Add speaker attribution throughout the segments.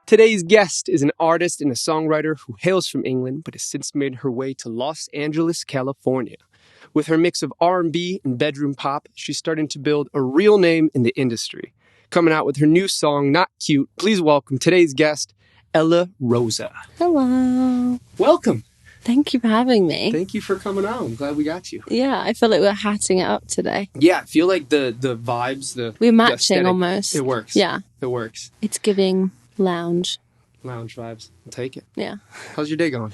Speaker 1: Today's guest is an artist and a songwriter who hails from England but has since made her way to Los Angeles, California. With her mix of R&B and bedroom pop, she's starting to build a real name in the industry. Coming out with her new song, Not Cute, please welcome today's guest, Ella Rosa.
Speaker 2: Hello.
Speaker 1: Welcome.
Speaker 2: Thank you for having me.
Speaker 1: Thank you for coming out. I'm glad we got you.
Speaker 2: Yeah, I feel like we're hatting it up today.
Speaker 1: Yeah, I feel like the vibes,
Speaker 2: we're matching
Speaker 1: aesthetic,
Speaker 2: almost.
Speaker 1: It works.
Speaker 2: Yeah.
Speaker 1: It works.
Speaker 2: It's giving lounge.
Speaker 1: Lounge vibes. I'll take it.
Speaker 2: Yeah.
Speaker 1: How's your day going?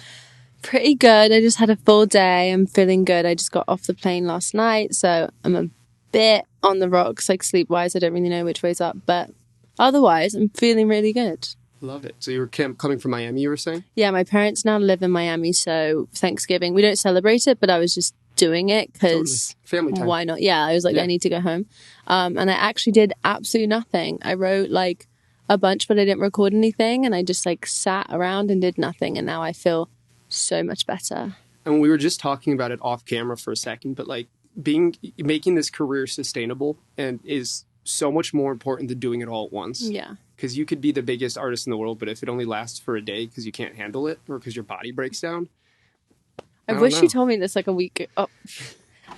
Speaker 2: Pretty good. I just had a full day. I'm feeling good. I just got off the plane last night, so I'm a bit on the rocks, like sleep-wise. I don't really know which way's up, but otherwise, I'm feeling really good.
Speaker 1: Love it. So you were coming from Miami, you were saying?
Speaker 2: Yeah, my parents now live in Miami, so Thanksgiving, we don't celebrate it, but I was just doing it because
Speaker 1: family time.
Speaker 2: Why not? Yeah, I was like, I need to go home. And I actually did absolutely nothing. I wrote like a bunch, but I didn't record anything, and I just like sat around and did nothing, and now I feel so much better.
Speaker 1: And we were just talking about it off camera for a second, but like making this career sustainable and is so much more important than doing it all at once.
Speaker 2: Yeah.
Speaker 1: Because you could be the biggest artist in the world, but if it only lasts for a day because you can't handle it or because your body breaks down.
Speaker 2: I wish you told me this like a week. Oh.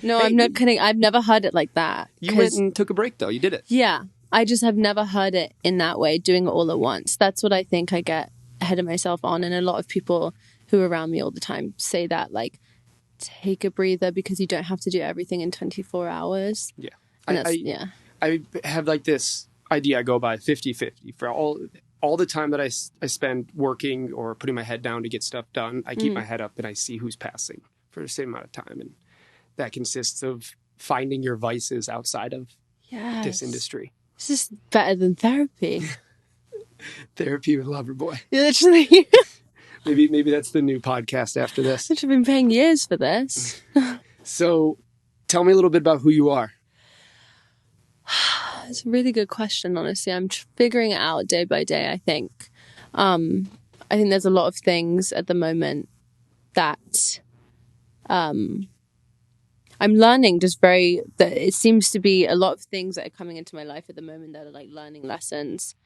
Speaker 2: No, hey, I'm not kidding. I've never heard it like that.
Speaker 1: You went and took a break though. You did it.
Speaker 2: Yeah. I just have never heard it in that way, doing it all at once. That's what I think I get ahead of myself on. And a lot of people who are around me all the time say that, like, take a breather because you don't have to do everything in 24 hours.
Speaker 1: Yeah.
Speaker 2: I
Speaker 1: have like this idea I go by 50-50 for all the time that I spend working or putting my head down to get stuff done. I keep my head up and I see who's passing for the same amount of time. And that consists of finding your vices outside of this industry.
Speaker 2: This is better than therapy.
Speaker 1: Therapy with Loverboy.
Speaker 2: Yeah, literally.
Speaker 1: Maybe that's the new podcast after this.
Speaker 2: I should have been paying years for this.
Speaker 1: So tell me a little bit about who you are.
Speaker 2: It's a really good question, honestly. I'm figuring it out day by day, I think. I think there's a lot of things at the moment that I'm learning that it seems to be a lot of things that are coming into my life at the moment that are like learning lessons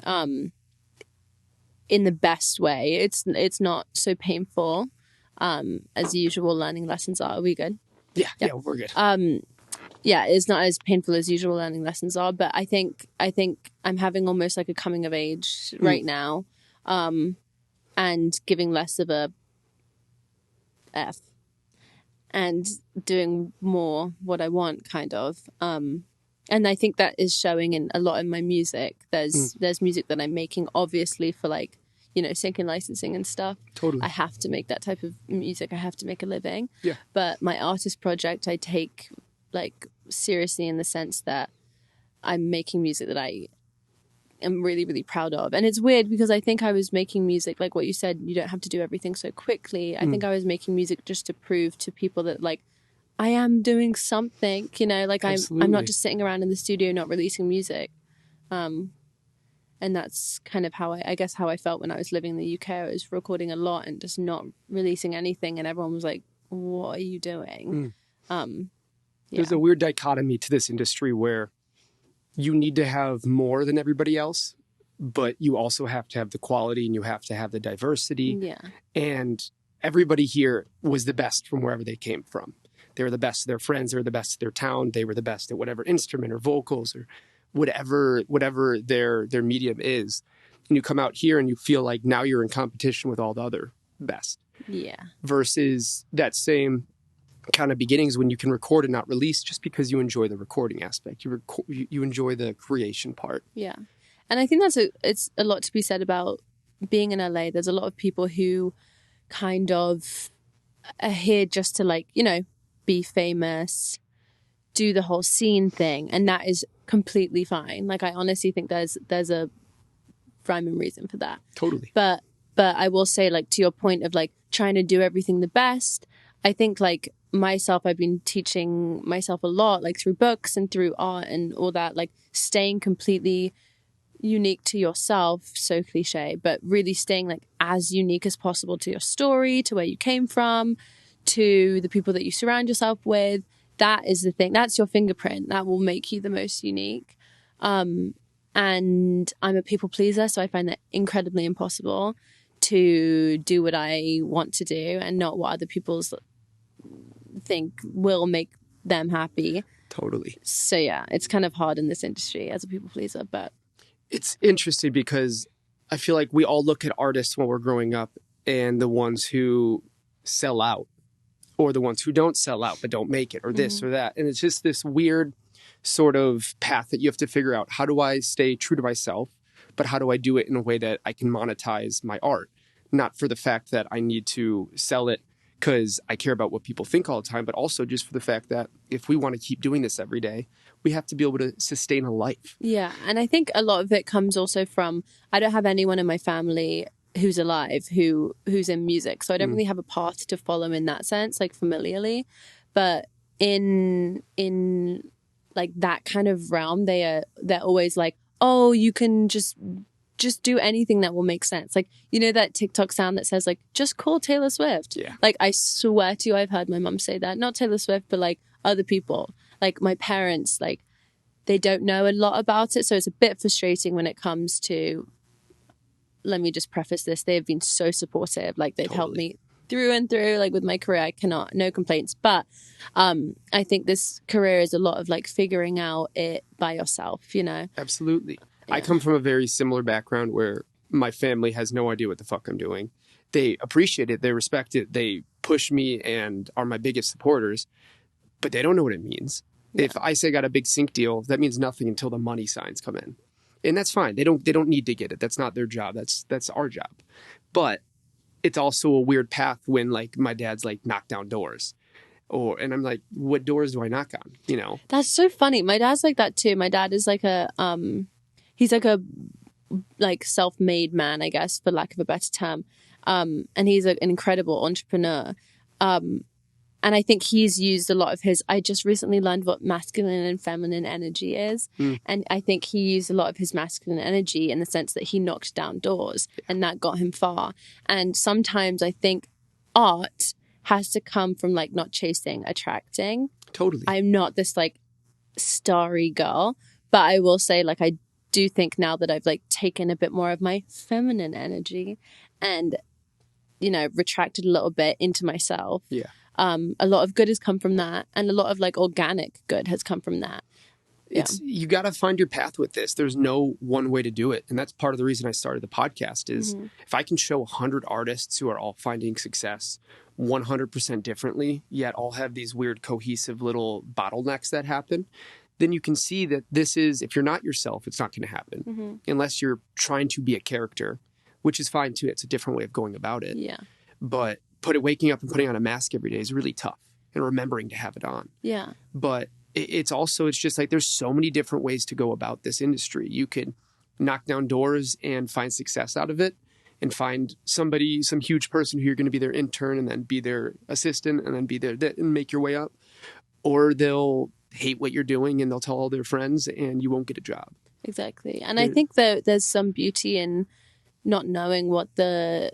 Speaker 2: in the best way. It's not so painful as usual learning lessons are. Are we good?
Speaker 1: Yeah, we're good.
Speaker 2: Yeah, it's not as painful as usual learning lessons are, but I think I'm having almost like a coming of age right now, and giving less of a F and doing more what I want, kind of. And I think that is showing in a lot of my music. There's music that I'm making, obviously, for like, sync and licensing and stuff.
Speaker 1: Totally.
Speaker 2: I have to make that type of music. I have to make a living.
Speaker 1: Yeah.
Speaker 2: But my artist project, I take like seriously in the sense that I'm making music that I am really, really proud of. And it's weird because I think I was making music, like what you said, you don't have to do everything so quickly. I think I was making music just to prove to people that like I am doing something, like I'm not just sitting around in the studio not releasing music. And that's kind of how I felt when I was living in the UK. I was recording a lot and just not releasing anything, and everyone was like, what are you doing?
Speaker 1: There's a weird dichotomy to this industry where you need to have more than everybody else, but you also have to have the quality and you have to have the diversity.
Speaker 2: Yeah.
Speaker 1: And everybody here was the best from wherever they came from. They were the best of their friends. They were the best of their town. They were the best at whatever instrument or vocals or whatever their medium is. And you come out here and you feel like now you're in competition with all the other best.
Speaker 2: Yeah.
Speaker 1: Versus that same kind of beginnings when you can record and not release just because you enjoy the recording aspect. You enjoy the creation part.
Speaker 2: Yeah. And I think it's a lot to be said about being in LA. There's a lot of people who kind of are here just to like, be famous, do the whole scene thing. And that is completely fine. Like, I honestly think there's a rhyme and reason for that.
Speaker 1: Totally.
Speaker 2: But I will say, like, to your point of like trying to do everything the best, I think like myself, I've been teaching myself a lot, like through books and through art and all that, like staying completely unique to yourself, so cliche, but really staying like as unique as possible to your story, to where you came from, to the people that you surround yourself with, that is the thing. That's your fingerprint. That will make you the most unique. And I'm a people pleaser, so I find that incredibly impossible to do what I want to do and not what other people's think will make them happy.
Speaker 1: Totally.
Speaker 2: So yeah, it's kind of hard in this industry as a people pleaser, but
Speaker 1: it's interesting because I feel like we all look at artists when we're growing up and the ones who sell out or the ones who don't sell out but don't make it or this or that. And it's just this weird sort of path that you have to figure out. How do I stay true to myself, but how do I do it in a way that I can monetize my art? Not for the fact that I need to sell it because I care about what people think all the time, but also just for the fact that if we want to keep doing this every day, we have to be able to sustain a life.
Speaker 2: Yeah, and I think a lot of it comes also from, I don't have anyone in my family who's alive who's in music, so I don't really have a path to follow in that sense, like familiarly. But in like that kind of realm, they're always like, oh, you can just do anything that will make sense. Like, you know that TikTok sound that says like, just call Taylor Swift.
Speaker 1: Yeah.
Speaker 2: Like, I swear to you, I've heard my mum say that. Not Taylor Swift, but like other people. Like my parents, like they don't know a lot about it. So it's a bit frustrating when it comes to, let me just preface this. They have been so supportive. Like they've helped me through and through, like with my career. No complaints. But I think this career is a lot of like figuring out it by yourself, you know?
Speaker 1: Absolutely.
Speaker 2: Yeah.
Speaker 1: I come from a very similar background where my family has no idea what the fuck I'm doing. They appreciate it. They respect it. They push me and are my biggest supporters, but they don't know what it means. Yeah. If I say I got a big sync deal, that means nothing until the money signs come in. And that's fine. They don't need to get it. That's not their job. That's our job. But it's also a weird path when like my dad's like knock down doors. And I'm like, what doors do I knock on? You know?
Speaker 2: That's so funny. My dad's like that too. My dad is like he's like a self-made man, I guess, for lack of a better term. And he's an incredible entrepreneur. And I think he's used a lot of I just recently learned what masculine and feminine energy is. And I think he used a lot of his masculine energy in the sense that he knocked down doors and that got him far. And sometimes I think art has to come from like not chasing, attracting.
Speaker 1: Totally.
Speaker 2: I'm not this like starry girl, but I will say like I do think now that I've like taken a bit more of my feminine energy and, you know, retracted a little bit into myself.
Speaker 1: Yeah.
Speaker 2: A lot of good has come from that, and a lot of like organic good has come from that.
Speaker 1: You got to find your path with this. There's no one way to do it. And that's part of the reason I started the podcast is if I can show 100 artists who are all finding success 100% differently, yet all have these weird cohesive little bottlenecks that happen, then you can see that this is, if you're not yourself, it's not going to happen unless you're trying to be a character, which is fine too. It's a different way of going about it.
Speaker 2: Yeah.
Speaker 1: But waking up and putting on a mask every day is really tough, and remembering to have it on.
Speaker 2: Yeah.
Speaker 1: But it's just like there's so many different ways to go about this industry. You could knock down doors and find success out of it, and find some huge person who you're going to be their intern and then be their assistant and then be their and make your way up. Or they'll hate what you're doing and they'll tell all their friends and you won't get a job.
Speaker 2: Exactly. And I think that there's some beauty in not knowing what the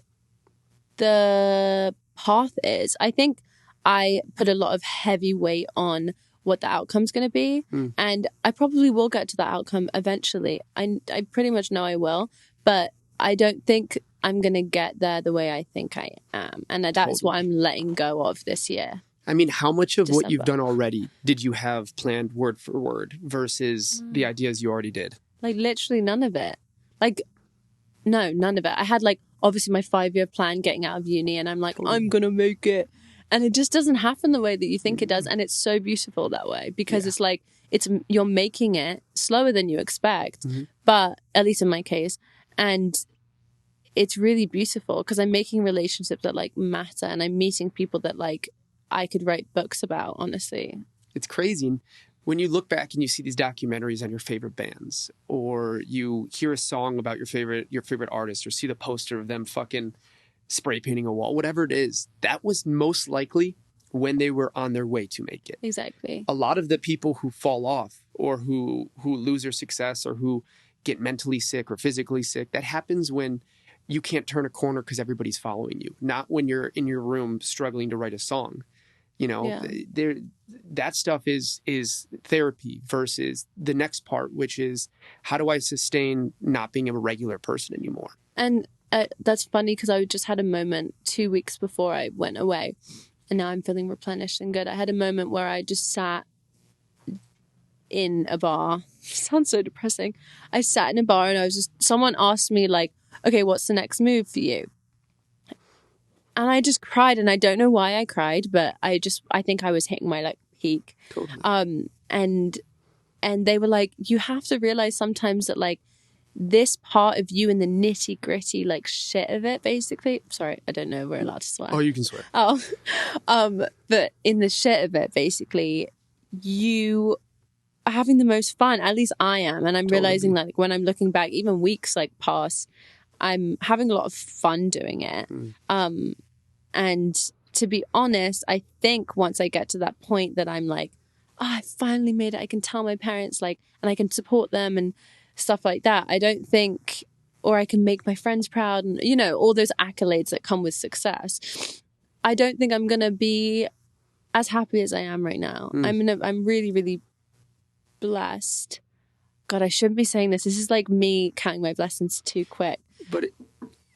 Speaker 2: path is. I think I put a lot of heavy weight on what the outcome's going to be, and I probably will get to that outcome eventually. I pretty much know I will, but I don't think I'm going to get there the way I think I am, and that's what I'm letting go of this year.
Speaker 1: I mean, how much of what you've done already did you have planned word for word versus the ideas you already did?
Speaker 2: Like literally none of it. Like, no, none of it. I had like obviously my 5-year plan getting out of uni, and I'm like, I'm going to make it. And it just doesn't happen the way that you think it does. And it's so beautiful that way because it's like, you're making it slower than you expect, but at least in my case. And it's really beautiful because I'm making relationships that like matter, and I'm meeting people that like I could write books about, honestly.
Speaker 1: It's crazy. When you look back and you see these documentaries on your favorite bands, or you hear a song about your favorite artist, or see the poster of them fucking spray painting a wall, whatever it is, that was most likely when they were on their way to make it.
Speaker 2: Exactly.
Speaker 1: A lot of the people who fall off or who lose their success or who get mentally sick or physically sick, that happens when you can't turn a corner because everybody's following you, not when you're in your room struggling to write a song. You know, that stuff is therapy versus the next part, which is how do I sustain not being a regular person anymore?
Speaker 2: And that's funny because I just had a moment 2 weeks before I went away, and now I'm feeling replenished and good. I had a moment where I just sat in a bar. Sounds so depressing. I sat in a bar and someone asked me like, okay, what's the next move for you? And I just cried, and I don't know why I cried, but I think I was hitting my like peak.
Speaker 1: Totally.
Speaker 2: And they were like, you have to realize sometimes that like this part of you in the nitty gritty like shit of it, basically. Sorry, I don't know if we're allowed to swear.
Speaker 1: Oh, you can swear.
Speaker 2: Oh, but in the shit of it, basically, you are having the most fun. At least I am, and I'm realizing that like, when I'm looking back, even weeks like past, I'm having a lot of fun doing it. And to be honest, I think once I get to that point that I'm like, oh, I finally made it. I can tell my parents like, and I can support them and stuff like that. I don't think, or I can make my friends proud and, you know, all those accolades that come with success. I don't think I'm going to be as happy as I am right now. I'm really, really blessed. God, I shouldn't be saying this. This is like me counting my blessings too quick.
Speaker 1: But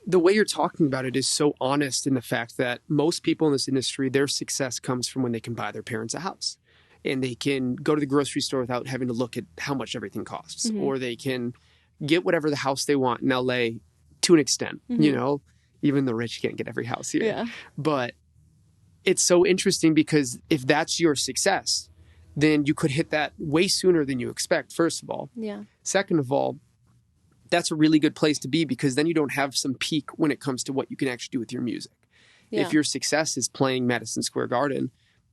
Speaker 1: the way you're talking about it is so honest in the fact that most people in this industry, their success comes from when they can buy their parents a house. And they can go to the grocery store without having to look at how much everything costs. Or they can get whatever the house they want in LA to an extent, you know, even the rich can't get every house here.
Speaker 2: Yeah.
Speaker 1: But it's so interesting because if that's your success, then you could hit that way sooner than you expect, first of all.
Speaker 2: Yeah.
Speaker 1: Second of all, that's a really good place to be because then you don't have some peak when it comes to what you can actually do with your music.
Speaker 2: Yeah.
Speaker 1: If your success is playing Madison Square Garden,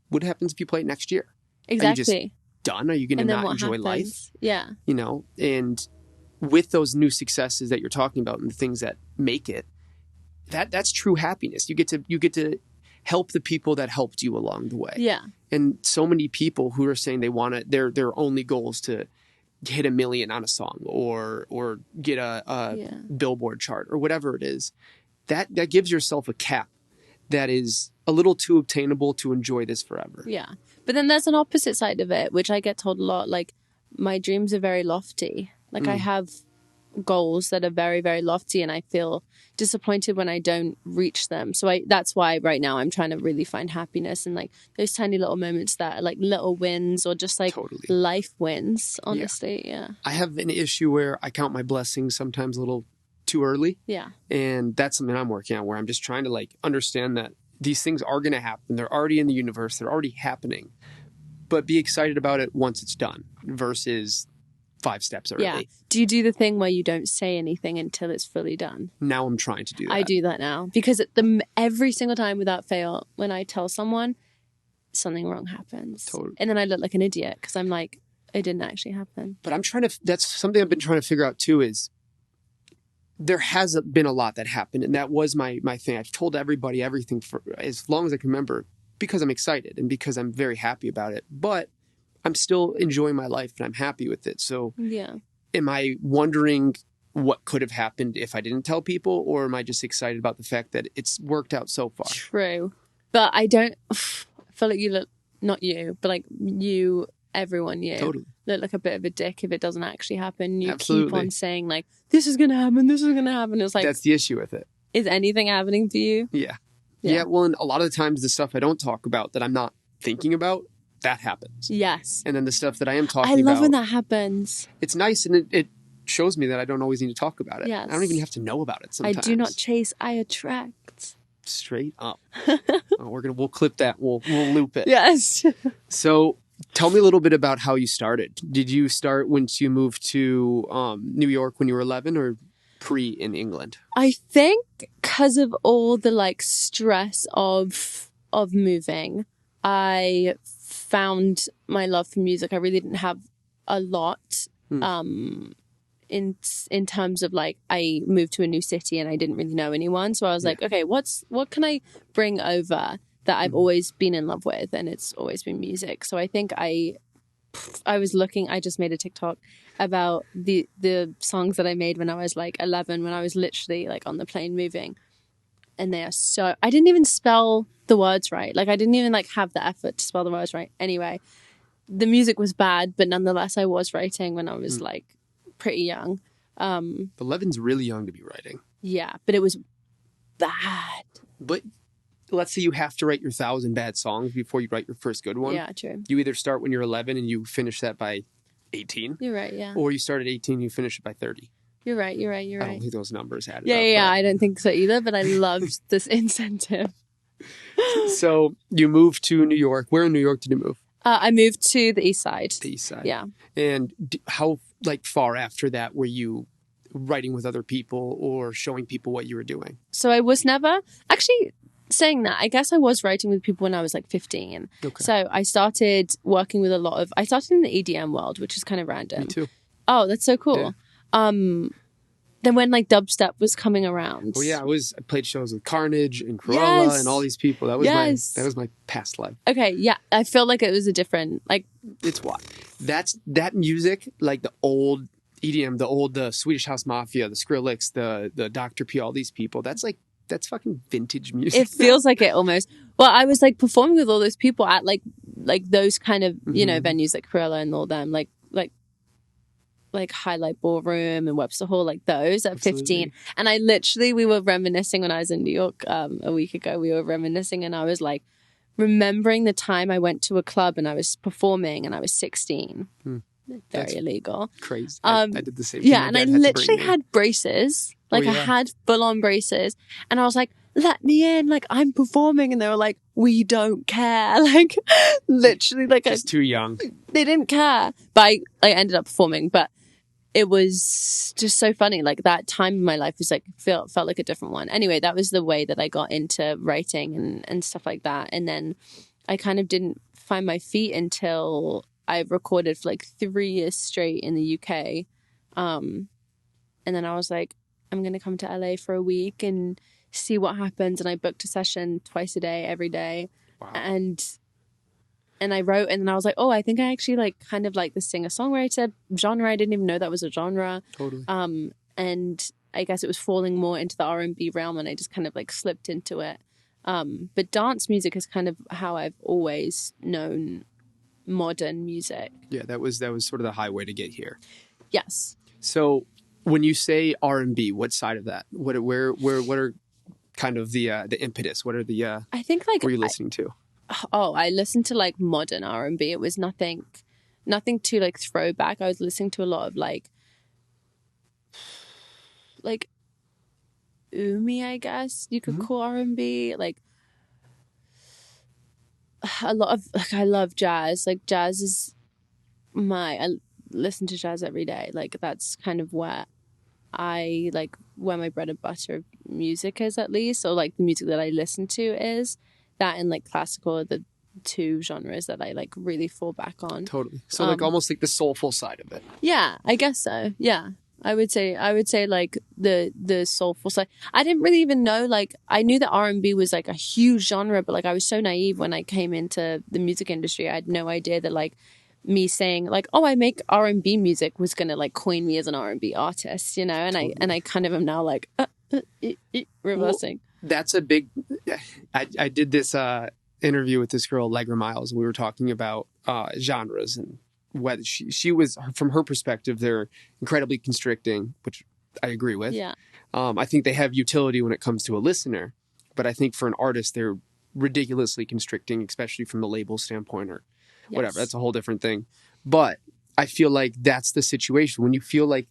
Speaker 1: what happens if you play it next year?
Speaker 2: Exactly.
Speaker 1: Are you just done? Are you going to not enjoy life?
Speaker 2: Yeah.
Speaker 1: You know, and with those new successes that you're talking about and the things that make it, that's true happiness. You get to help the people that helped you along the way.
Speaker 2: Yeah.
Speaker 1: And so many people who are saying they want to, their only goal is to hit 1 million on a song or get a Billboard chart or whatever it is, that gives yourself a cap that is a little too obtainable to enjoy this forever.
Speaker 2: Yeah. But then there's an opposite side of it, which I get told a lot. Like, my dreams are very lofty. Like, I have goals that are very, very lofty, and I feel disappointed when I don't reach them. So that's why right now I'm trying to really find happiness in like those tiny little moments that are like little wins or just like life wins, honestly. Yeah.
Speaker 1: I have an issue where I count my blessings sometimes a little too early.
Speaker 2: Yeah.
Speaker 1: And that's something I'm working on where I'm just trying to like understand that these things are going to happen. They're already in the universe. They're already happening. But be excited about it once it's done versus 5 steps early.
Speaker 2: Yeah. Do you do the thing where you don't say anything until it's fully done?
Speaker 1: Now I'm trying to do that.
Speaker 2: I do that now because every single time without fail, when I tell someone, something wrong happens.
Speaker 1: Totally.
Speaker 2: And then I look like an idiot because I'm like, it didn't actually happen.
Speaker 1: But that's something I've been trying to figure out too is there has been a lot that happened. And that was my thing. I've told everybody everything for as long as I can remember because I'm excited and because I'm very happy about it. But I'm still enjoying my life and I'm happy with it. So am I wondering what could have happened if I didn't tell people, or am I just excited about the fact that it's worked out so far?
Speaker 2: True. But I feel like you look, not you, but like you, everyone you look like a bit of a dick if it doesn't actually happen. You keep on saying like, this is going to happen, this is going to happen. It's like,
Speaker 1: that's the issue with it.
Speaker 2: Is anything happening for you?
Speaker 1: Yeah. Well, and a lot of the times the stuff I don't talk about that I'm not thinking about, that happens.
Speaker 2: Yes.
Speaker 1: And then the stuff that I am talking about.
Speaker 2: I love when that happens.
Speaker 1: It's nice and it shows me that I don't always need to talk about it.
Speaker 2: Yes.
Speaker 1: I don't even have to know about it sometimes.
Speaker 2: I do not chase, I attract.
Speaker 1: Straight up. We'll clip that. We'll loop it.
Speaker 2: Yes.
Speaker 1: So tell me a little bit about how you started. Did you start once you moved to New York when you were 11 or in England?
Speaker 2: I think because of all the like stress of moving, I found my love for music. I really didn't have a lot in terms of like I moved to a new city and I didn't really know anyone. So I was like, okay, what can I bring over that I've always been in love with? And it's always been music. So I think I just made a TikTok about the songs that I made when I was like 11, when I was literally like on the plane moving. and they are so, I didn't even spell the words right. Like I didn't even like have the effort to spell the words right. Anyway, the music was bad, but nonetheless I was writing when I was like pretty young.
Speaker 1: 11's really young to be writing.
Speaker 2: Yeah, but it was bad.
Speaker 1: But let's say you have to write your 1,000 bad songs before you write your first good one.
Speaker 2: Yeah, true.
Speaker 1: You either start when you're 11 and you finish that by 18.
Speaker 2: You're right, yeah.
Speaker 1: Or you start at 18 and you finish it by 30.
Speaker 2: You're right.
Speaker 1: I don't think those numbers added up.
Speaker 2: Yeah, I don't think so either, but I loved this incentive.
Speaker 1: So you moved to New York. Where in New York did you move?
Speaker 2: I moved to the East Side.
Speaker 1: The East Side.
Speaker 2: Yeah.
Speaker 1: And how like far after that were you writing with other people or showing people what you were doing?
Speaker 2: So I was never actually saying that. I guess I was writing with people when I was like 15.
Speaker 1: Okay.
Speaker 2: So I started working with I started in the EDM world, which is kind of random.
Speaker 1: Me too.
Speaker 2: Oh, that's so cool. Yeah. Then when like dubstep was coming around.
Speaker 1: Oh yeah, I played shows with Carnage and Corolla and all these people. That was my past life.
Speaker 2: Okay, yeah. I feel like it was a different
Speaker 1: it's what? That music, like the old EDM, the Swedish House Mafia, the Skrillex, the Dr. P, all these people, that's fucking vintage music.
Speaker 2: It feels like it almost. Well, I was like performing with all those people at like those kind of, you know, venues like Corolla and all them, like Highlight Ballroom and Webster Hall, like those at 15. And we were reminiscing when I was in New York a week ago. We were reminiscing and I was like remembering the time I went to a club and I was performing and I was 16. Very illegal.
Speaker 1: Crazy. I did the same thing.
Speaker 2: Yeah, and I literally had braces. Like I had full-on braces. And I was like, let me in. Like I'm performing. And they were like, we don't care. Like literally like.
Speaker 1: Just too young.
Speaker 2: They didn't care. But I ended up performing. But it was just so funny. Like that time in my life was like, felt like a different one. Anyway, that was the way that I got into writing and stuff like that. And then I kind of didn't find my feet until I recorded for like 3 years straight in the UK. And then I was like, I'm going to come to LA for a week and see what happens. And I booked a session twice a day, every day. Wow. And I wrote, and then I was like, oh, I think I actually like kind of like the singer-songwriter genre. I didn't even know that was a genre.
Speaker 1: Totally.
Speaker 2: And I guess it was falling more into the R&B realm, and I just kind of like slipped into it. But dance music is kind of how I've always known modern music.
Speaker 1: Yeah, that was sort of the highway to get here.
Speaker 2: Yes.
Speaker 1: So when you say R&B, what side of that? What are kind of the impetus? What are the
Speaker 2: I think like
Speaker 1: what are you listening to?
Speaker 2: I listened to like modern R&B. It was nothing too like throwback. I was listening to a lot of like Umi, I guess you could call R&B. Like a lot of like I love jazz. Like jazz is I listen to jazz every day. Like that's kind of where my bread and butter of music is, at least, or like the music that I listen to is. That and like classical are the two genres that I like really fall back on.
Speaker 1: Totally. So like almost like the soulful side of it.
Speaker 2: Yeah, I guess so. Yeah. I would say like the soulful side. I didn't really even know, like I knew that R&B was like a huge genre, but like I was so naive when I came into the music industry. I had no idea that like me saying like, oh, I make R&B music was going to like coin me as an R&B artist, you know? And totally. I kind of am now like reversing.
Speaker 1: Well, that's a big. I did this interview with this girl, Allegra Miles, and we were talking about genres and whether she was, from her perspective, they're incredibly constricting, which I agree with.
Speaker 2: Yeah.
Speaker 1: I think they have utility when it comes to a listener, but I think for an artist, they're ridiculously constricting, especially from the label standpoint or whatever. That's a whole different thing. But I feel like that's the situation when you feel like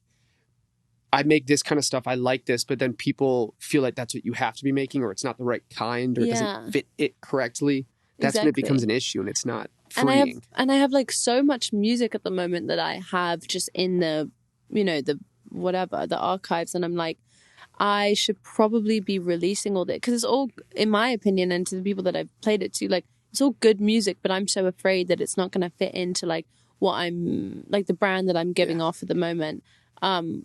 Speaker 1: I make this kind of stuff, I like this, but then people feel like that's what you have to be making, or it's not the right kind, or it doesn't fit it correctly. That's when it becomes an issue, and it's not freeing.
Speaker 2: And I have like so much music at the moment that I have just in the, you know, the archives, and I'm like, I should probably be releasing all that, because it's all, in my opinion, and to the people that I've played it to, like it's all good music, but I'm so afraid that it's not going to fit into like what I'm, like the brand that I'm giving off at the moment.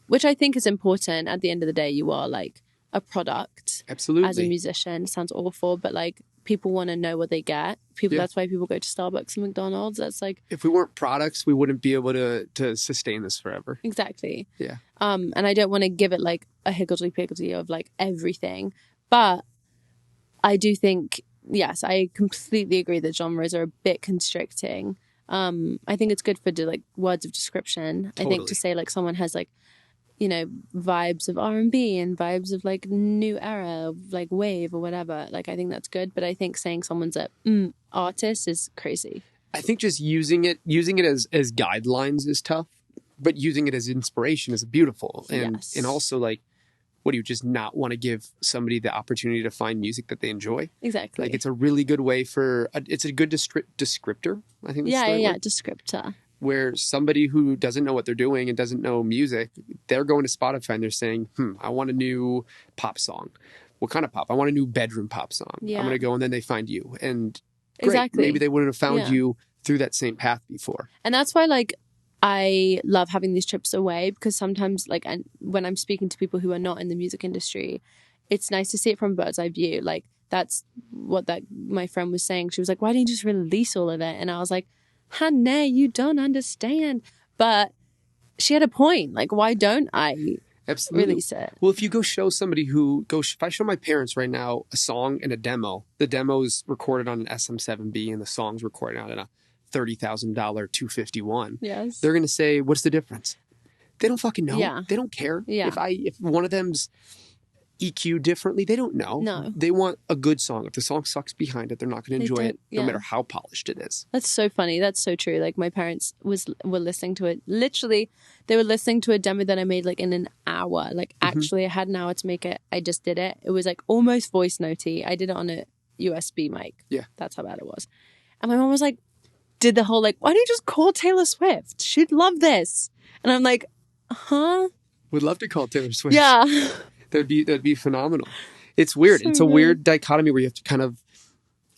Speaker 2: Which I think is important. At the end of the day, you are like a product.
Speaker 1: Absolutely.
Speaker 2: As a musician. It sounds awful, but like people want to know what they get. That's why people go to Starbucks and McDonald's. That's like,
Speaker 1: if we weren't products, we wouldn't be able to sustain this forever.
Speaker 2: Exactly.
Speaker 1: Yeah.
Speaker 2: And I don't want to give it like a higgledy-piggledy of like everything, but I do think, yes, I completely agree that genres are a bit constricting. I think it's good for like words of description.
Speaker 1: Totally.
Speaker 2: I think to say like someone has like, you know, vibes of R&B and vibes of like new era, like wave or whatever. Like, I think that's good. But I think saying someone's a artist is crazy.
Speaker 1: I think just using it as guidelines is tough, but using it as inspiration is beautiful. And
Speaker 2: Yes.
Speaker 1: and also, like, what do you just not want to give somebody the opportunity to find music that they enjoy?
Speaker 2: Exactly.
Speaker 1: Like, it's a really good way it's a good descriptor. I think that's the right word.
Speaker 2: Descriptor.
Speaker 1: Where somebody who doesn't know what they're doing and doesn't know music, they're going to Spotify and they're saying, I want a new pop song. What kind of pop? I want a new bedroom pop song.
Speaker 2: Yeah.
Speaker 1: I'm going to go, and then they find you. And great,
Speaker 2: Exactly.
Speaker 1: maybe they wouldn't have found you through that same path before.
Speaker 2: And that's why, like, I love having these trips away, because sometimes, like, and when I'm speaking to people who are not in the music industry, it's nice to see it from a bird's eye view. Like, that's what my friend was saying. She was like, why didn't you just release all of it? And I was like, honey, you don't understand. But she had a point. Like, why don't I release it?
Speaker 1: Well, if you go show somebody if I show my parents right now a song and a demo, the demo's recorded on an SM7B and the song's recorded on a $30,000 251.
Speaker 2: Yes.
Speaker 1: They're going to say, what's the difference? They don't fucking know.
Speaker 2: Yeah.
Speaker 1: They don't care.
Speaker 2: Yeah.
Speaker 1: If one of them's EQ differently, they don't know.
Speaker 2: No.
Speaker 1: They want a good song. If the song sucks behind it, they're not going to enjoy it, no
Speaker 2: yeah.
Speaker 1: matter how polished it is.
Speaker 2: That's so funny. That's so true. Like, my parents were listening to it. Literally, they were listening to a demo that I made like in an hour. Like, actually, I had an hour to make it. I just did it. It was like almost voice notey. I did it on a USB mic.
Speaker 1: Yeah.
Speaker 2: That's how bad it was. And my mom was like, did the whole like, why don't you just call Taylor Swift? She'd love this. And I'm like, huh?
Speaker 1: Would love to call Taylor Swift.
Speaker 2: Yeah.
Speaker 1: That'd be phenomenal. It's weird.
Speaker 2: So
Speaker 1: it's a weird dichotomy where you have to kind of,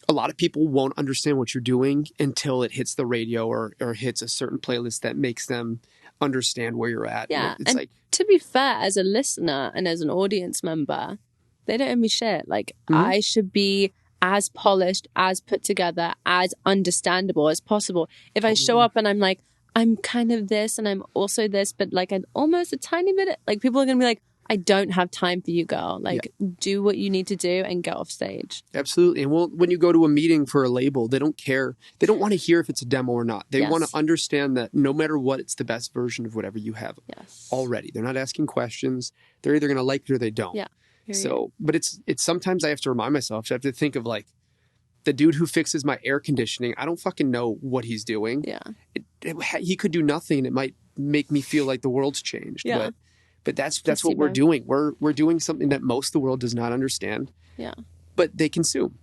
Speaker 1: a lot of people won't understand what you're doing until it hits the radio or hits a certain playlist that makes them understand where you're at.
Speaker 2: Yeah.
Speaker 1: It's
Speaker 2: and
Speaker 1: like,
Speaker 2: to be fair, as a listener and as an audience member, they don't owe me shit. Like, I should be as polished, as put together, as understandable as possible. If I show up and I'm like, I'm kind of this and I'm also this, but like almost a tiny bit, like, people are going to be like, I don't have time for you, girl. Like, do what you need to do and get off stage.
Speaker 1: Absolutely. And well, when you go to a meeting for a label, they don't care. They don't want to hear if it's a demo or not. They want to understand that no matter what, it's the best version of whatever you have already. They're not asking questions. They're either going to like it or they don't.
Speaker 2: Yeah.
Speaker 1: So, but it's sometimes I have to remind myself, I have to think of like the dude who fixes my air conditioning. I don't fucking know what he's doing.
Speaker 2: Yeah.
Speaker 1: He could do nothing. It might make me feel like the world's changed.
Speaker 2: Yeah.
Speaker 1: But that's what we're doing. We're doing something that most of the world does not understand.
Speaker 2: Yeah.
Speaker 1: But they consume.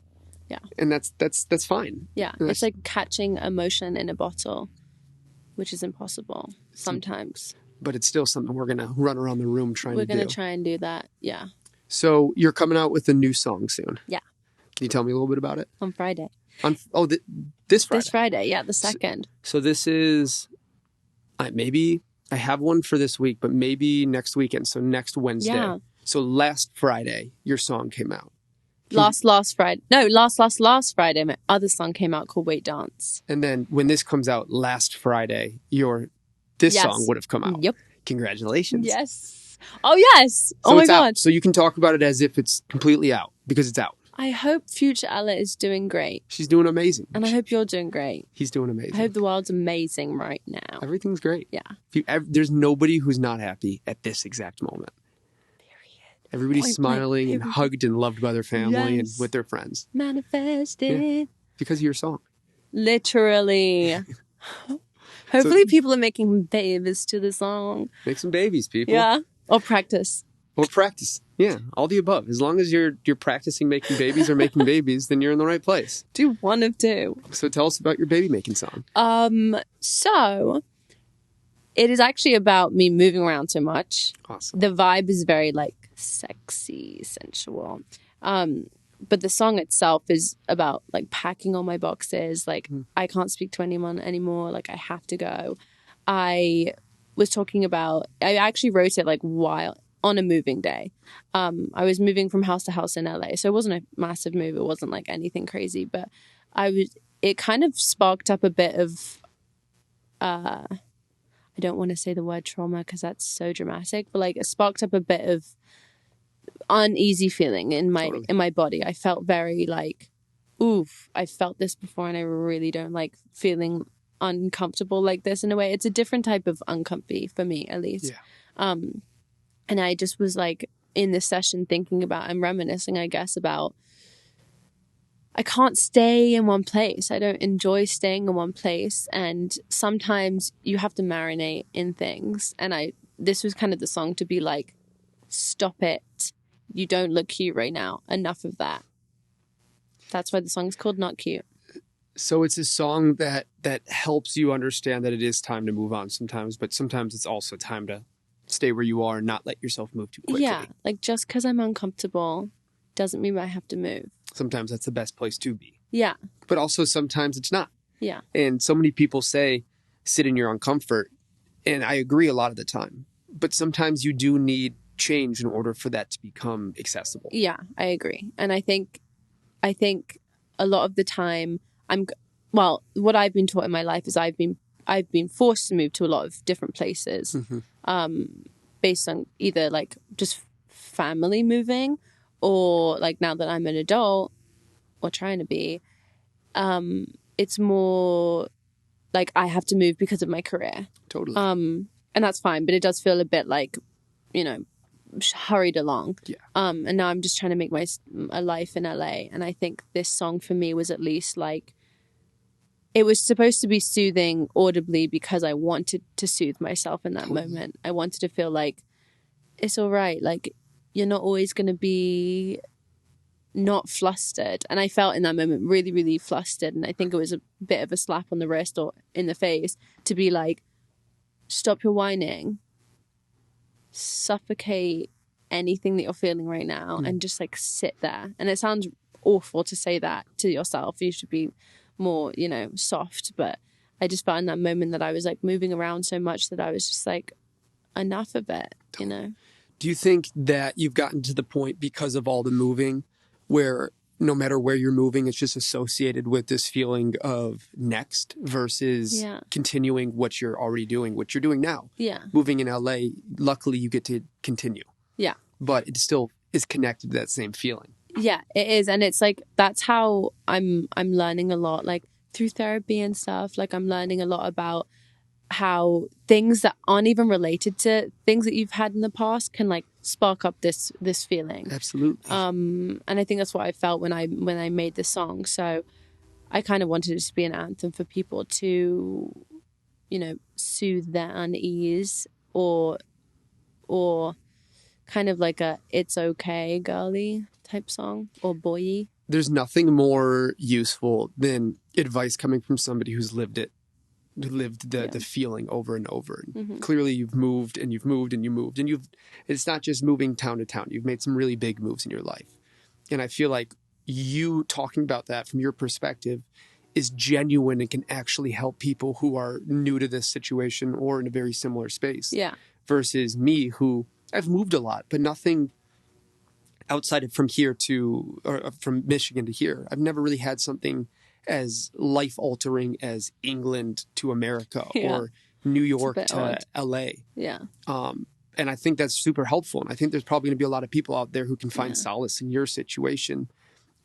Speaker 2: Yeah.
Speaker 1: And that's fine.
Speaker 2: Yeah. It's like catching emotion in a bottle, which is impossible sometimes.
Speaker 1: But it's still something we're going to run around the room trying to do.
Speaker 2: We're going to try and do that. Yeah.
Speaker 1: So you're coming out with a new song soon.
Speaker 2: Yeah.
Speaker 1: Can you tell me a little bit about it?
Speaker 2: On Friday.
Speaker 1: This Friday?
Speaker 2: This Friday, yeah, the 2nd.
Speaker 1: So this is, maybe I have one for this week, but maybe next weekend. So next Wednesday.
Speaker 2: Yeah.
Speaker 1: So last Friday, your song came out.
Speaker 2: Last Friday. No, last Friday, my other song came out called Wait Dance.
Speaker 1: And then when this comes out last Friday, this song would have come out.
Speaker 2: Yep.
Speaker 1: Congratulations.
Speaker 2: Yes. Oh, yes.
Speaker 1: So
Speaker 2: oh, my
Speaker 1: it's
Speaker 2: God.
Speaker 1: Out. So you can talk about it as if it's completely out because it's out.
Speaker 2: I hope future Ella is doing great.
Speaker 1: She's doing amazing.
Speaker 2: And I hope you're doing great.
Speaker 1: He's doing amazing.
Speaker 2: I hope the world's amazing right now.
Speaker 1: Everything's great.
Speaker 2: Yeah.
Speaker 1: There's nobody who's not happy at this exact moment. Period. Everybody's smiling and hugged and loved by their family and with their friends.
Speaker 2: Manifested.
Speaker 1: Yeah. Because of your song.
Speaker 2: Literally. Hopefully people are making babies to the song.
Speaker 1: Make some babies, people.
Speaker 2: Yeah. Or practice.
Speaker 1: Or practice. Yeah. All the above. As long as you're practicing making babies or making babies, then you're in the right place.
Speaker 2: Do one of two.
Speaker 1: So tell us about your baby making song.
Speaker 2: So it is actually about me moving around so much.
Speaker 1: Awesome.
Speaker 2: The vibe is very like sexy, sensual. But the song itself is about like packing all my boxes. Like I can't speak to anyone anymore. Like I have to go. I actually wrote it like while on a moving day. I was moving from house to house in LA. So it wasn't a massive move. It wasn't like anything crazy, but it kind of sparked up a bit of, I don't want to say the word trauma because that's so dramatic, but like it sparked up a bit of uneasy feeling in my
Speaker 1: Totally.
Speaker 2: in my body. I felt very like, oof, I felt this before, and I really don't like feeling uncomfortable like this in a way. It's a different type of uncomfy for me, at least.
Speaker 1: Yeah.
Speaker 2: And I just was like in this session thinking about and reminiscing, I guess, about I can't stay in one place. I don't enjoy staying in one place. And sometimes you have to marinate in things. And this was kind of the song to be like, stop it. You don't look cute right now. Enough of that. That's why the song's called Not Cute.
Speaker 1: So it's a song that helps you understand that it is time to move on sometimes, but sometimes it's also time to stay where you are and not let yourself move too quickly.
Speaker 2: Yeah, like just because I'm uncomfortable doesn't mean I have to move.
Speaker 1: Sometimes that's the best place to be.
Speaker 2: Yeah.
Speaker 1: But also sometimes it's not.
Speaker 2: Yeah.
Speaker 1: And so many people say, sit in your uncomfort. And I agree a lot of the time. But sometimes you do need change in order for that to become accessible.
Speaker 2: Yeah, I agree. And I think a lot of the time what I've been taught in my life is I've been forced to move to a lot of different places, based on either like just family moving, or like now that I'm an adult or trying to be, it's more like I have to move because of my career.
Speaker 1: Totally.
Speaker 2: And that's fine, but it does feel a bit like, hurried along.
Speaker 1: Yeah.
Speaker 2: And now I'm just trying to make a life in LA. And I think this song for me was at least like, it was supposed to be soothing audibly because I wanted to soothe myself in that moment. I wanted to feel like it's all right. Like you're not always going to be not flustered. And I felt in that moment really, really flustered. And I think it was a bit of a slap on the wrist or in the face to be like, stop your whining, suffocate anything that you're feeling right now, and just like sit there. And it sounds awful to say that to yourself. You should be more, soft. But I just felt in that moment that I was like moving around so much that I was just like, enough of it,
Speaker 1: Do you think that you've gotten to the point because of all the moving where no matter where you're moving, it's just associated with this feeling of next versus continuing what you're already doing, what you're doing now?
Speaker 2: Yeah.
Speaker 1: Moving in LA, luckily you get to continue.
Speaker 2: Yeah.
Speaker 1: But it still is connected to that same feeling.
Speaker 2: Yeah, it is. And it's like, that's how I'm learning a lot, like through therapy and stuff. Like I'm learning a lot about how things that aren't even related to things that you've had in the past can like spark up this feeling.
Speaker 1: Absolutely.
Speaker 2: And I think that's what I felt when I made this song. So I kind of wanted it to be an anthem for people to, soothe their unease, or kind of like a "it's okay, girly" type song, or boy-y.
Speaker 1: There's nothing more useful than advice coming from somebody who's lived it, who lived the feeling over and over. And clearly you've moved and you've moved and you moved, and it's not just moving town to town. You've made some really big moves in your life. And I feel like you talking about that from your perspective is genuine and can actually help people who are new to this situation or in a very similar space.
Speaker 2: Yeah.
Speaker 1: Versus me, who I've moved a lot, but nothing outside of from Michigan to here. I've never really had something as life-altering as England to America or New York to LA.
Speaker 2: Yeah.
Speaker 1: And I think that's super helpful. And I think there's probably going to be a lot of people out there who can find solace in your situation.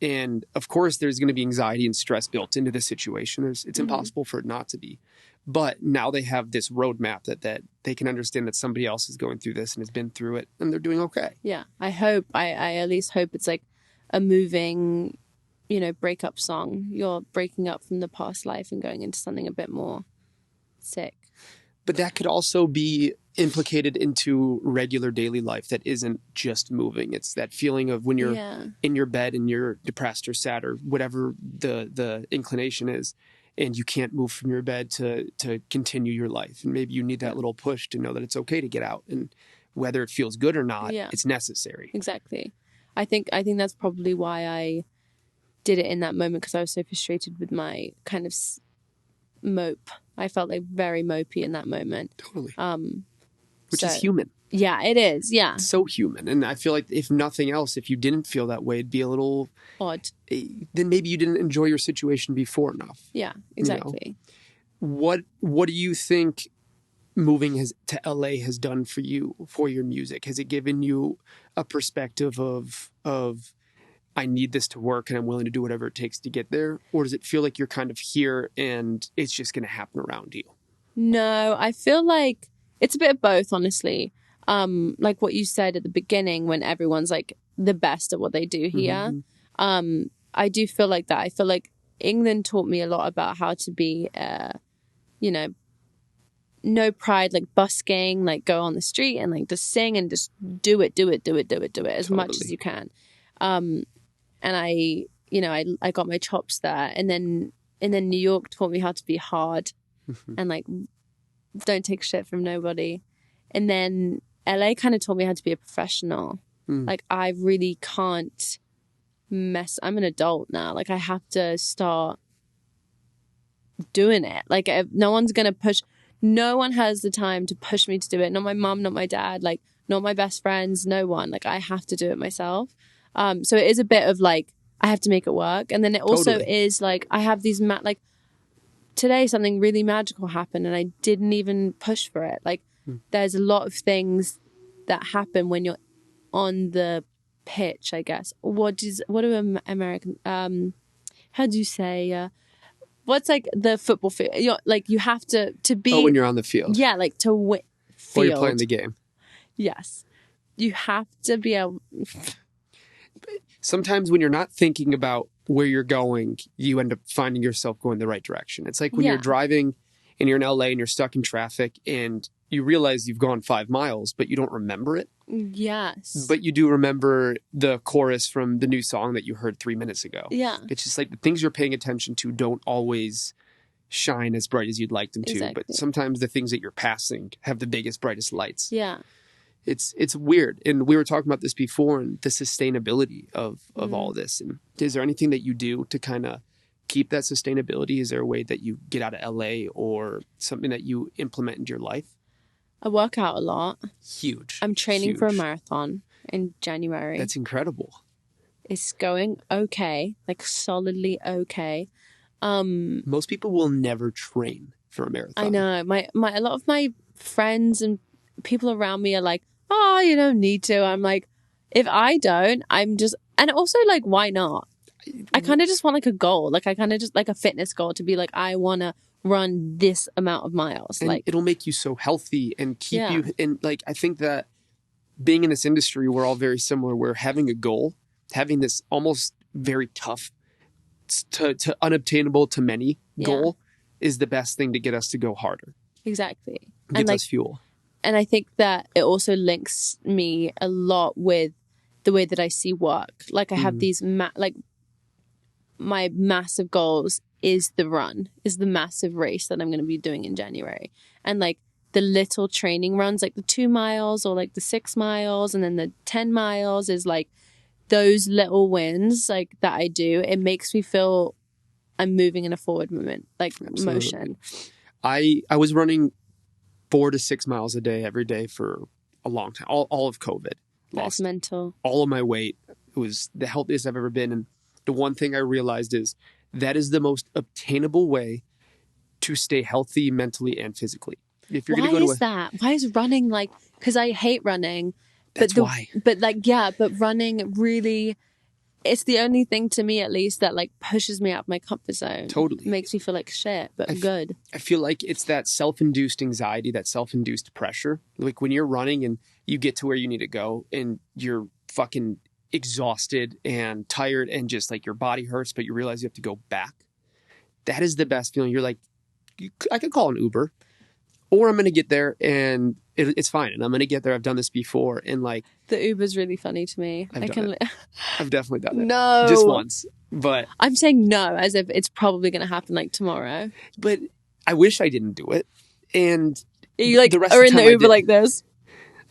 Speaker 1: And of course, there's going to be anxiety and stress built into the situation. It's impossible for it not to be. But now they have this roadmap that they can understand that somebody else is going through this and has been through it, and they're doing okay.
Speaker 2: Yeah. I at least hope it's like a moving, breakup song. You're breaking up from the past life and going into something a bit more sick.
Speaker 1: But that could also be implicated into regular daily life that isn't just moving. It's that feeling of when you're in your bed and you're depressed or sad or whatever the inclination is, and you can't move from your bed to continue your life. And maybe you need that little push to know that it's okay to get out. And whether it feels good or not, it's necessary.
Speaker 2: Exactly. I think that's probably why I did it in that moment, because I was so frustrated with my kind of mope. I felt like very mopey in that moment.
Speaker 1: Totally. Which is human.
Speaker 2: Yeah, it is. Yeah.
Speaker 1: It's so human. And I feel like if nothing else, if you didn't feel that way, it'd be a little
Speaker 2: odd.
Speaker 1: Then maybe you didn't enjoy your situation before enough.
Speaker 2: Yeah, exactly.
Speaker 1: What do you think moving to LA has done for you, for your music? Has it given you a perspective of I need this to work and I'm willing to do whatever it takes to get there? Or does it feel like you're kind of here and it's just going to happen around you?
Speaker 2: No, I feel like it's a bit of both, honestly. Like what you said at the beginning, when everyone's like the best at what they do here.
Speaker 1: Mm-hmm.
Speaker 2: I do feel like that. I feel like England taught me a lot about how to be, you know, no pride, like busking, like go on the street and like just sing and just do it as much as you can. And I, you know, I got my chops there, and then New York taught me how to be hard and like don't take shit from nobody. And then LA kind of taught me how to be a professional. Like I really can't I'm an adult now. Like I have to start doing it. Like no one has the time to push me to do it. Not my mom, not my dad, like not my best friends, no one. Like I have to do it myself. So it is a bit of like, I have to make it work. And then it also is like, I have these, like today something really magical happened and I didn't even push for it. Like there's a lot of things that happen when you're on the pitch, I guess. What do American, how do you say, what's like the football field? Like you have to be.
Speaker 1: Oh, when you're on the field.
Speaker 2: Yeah, like to win.
Speaker 1: Or you're playing the game.
Speaker 2: Yes. You have to be able.
Speaker 1: Sometimes when you're not thinking about where you're going, you end up finding yourself going the right direction. It's like when you're driving and you're in LA and you're stuck in traffic and you realize you've gone 5 miles, but you don't remember it.
Speaker 2: Yes.
Speaker 1: But you do remember the chorus from the new song that you heard 3 minutes ago.
Speaker 2: Yeah.
Speaker 1: It's just like the things you're paying attention to don't always shine as bright as you'd like them to.
Speaker 2: Exactly.
Speaker 1: But sometimes the things that you're passing have the biggest, brightest lights.
Speaker 2: Yeah.
Speaker 1: It's weird. And we were talking about this before and the sustainability of all this. And is there anything that you do to kind of keep that sustainability? Is there a way that you get out of LA or something that you implement into your life?
Speaker 2: I work out a lot.
Speaker 1: Huge.
Speaker 2: I'm training for a marathon in January.
Speaker 1: That's incredible.
Speaker 2: It's going okay, like solidly okay.
Speaker 1: Most people will never train for a marathon.
Speaker 2: I know. My a lot of my friends and people around me are like, oh, you don't need to. I'm like, if I don't, I'm just, and also like, why not? I kind of just want like a goal. Like I kind of just like a fitness goal to be like, I want to run this amount of miles.
Speaker 1: And
Speaker 2: like
Speaker 1: it'll make you so healthy and keep you, and like, I think that being in this industry, we're all very similar. We're having a goal, having this almost very tough to unobtainable to many goal is the best thing to get us to go harder.
Speaker 2: Exactly.
Speaker 1: Gives us fuel.
Speaker 2: And I think that it also links me a lot with the way that I see work. Like I have these, like my massive goals is the massive race that I'm going to be doing in January. And like the little training runs, like the 2 miles or like the 6 miles and then the 10 miles is like those little wins like that I do. It makes me feel I'm moving in a forward movement, like motion.
Speaker 1: I was running 4 to 6 miles a day every day for a long time, all of COVID.
Speaker 2: That's mental.
Speaker 1: All of my weight. It was the healthiest I've ever been. And the one thing I realized is that is the most obtainable way to stay healthy mentally and physically. If you're going to go to
Speaker 2: that? Why is running like, because I hate running.
Speaker 1: That's why.
Speaker 2: But like, yeah, but running really, it's the only thing to me at least that like pushes me out of my comfort zone.
Speaker 1: Totally.
Speaker 2: Makes me feel like shit, but good.
Speaker 1: I feel like it's that self-induced anxiety, that self-induced pressure. Like when you're running and you get to where you need to go and you're fucking exhausted and tired and just like your body hurts, but you realize you have to go back. That is the best feeling. You're like, I could call an Uber or I'm going to get there and it's fine. And I'm going to get there. I've done this before. And like
Speaker 2: the Uber's really funny to me.
Speaker 1: I've definitely done it.
Speaker 2: No.
Speaker 1: Just once. But
Speaker 2: I'm saying no as if it's probably going to happen like tomorrow.
Speaker 1: But I wish I didn't do it. And
Speaker 2: you like are in the Uber like this.